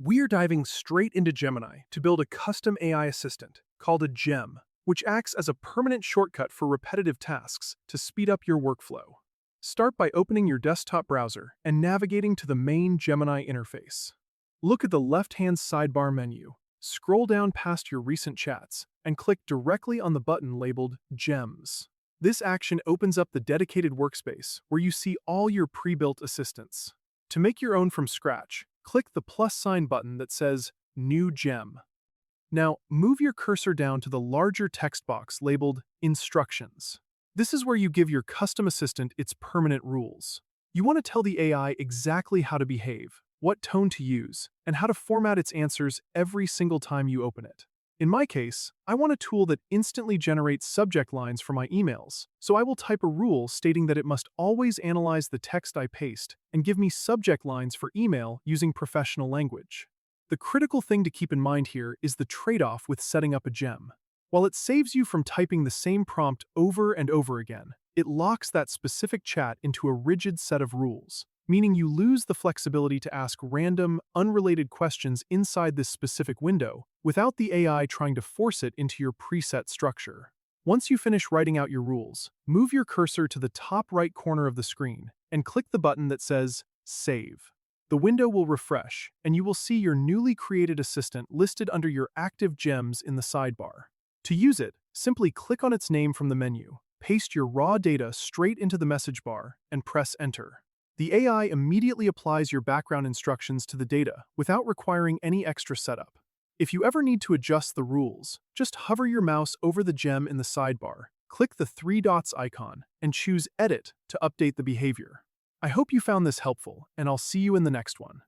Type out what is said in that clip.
We're diving straight into Gemini to build a custom AI assistant called a gem, which acts as a permanent shortcut for repetitive tasks to speed up your workflow. Start by opening your desktop browser and navigating to the main Gemini interface. Look at the left-hand sidebar menu, scroll down past your recent chats, and click directly on the button labeled Gems. This action opens up the dedicated workspace where you see all your pre-built assistants. To make your own from scratch, click the plus sign button that says New Gem. Now, move your cursor down to the larger text box labeled Instructions. This is where you give your custom assistant its permanent rules. You want to tell the AI exactly how to behave, what tone to use, and how to format its answers every single time you open it. In my case, I want a tool that instantly generates subject lines for my emails, so I will type a rule stating that it must always analyze the text I paste and give me subject lines for email using professional language. The critical thing to keep in mind here is the trade-off with setting up a gem. While it saves you from typing the same prompt over and over again, it locks that specific chat into a rigid set of rules, meaning you lose the flexibility to ask random, unrelated questions inside this specific window without the AI trying to force it into your preset structure. Once you finish writing out your rules, move your cursor to the top right corner of the screen and click the button that says Save. The window will refresh, and you will see your newly created assistant listed under your active gems in the sidebar. To use it, simply click on its name from the menu, paste your raw data straight into the message bar, and press Enter. The AI immediately applies your background instructions to the data without requiring any extra setup. If you ever need to adjust the rules, just hover your mouse over the gem in the sidebar, click the three dots icon, and choose Edit to update the behavior. I hope you found this helpful, and I'll see you in the next one.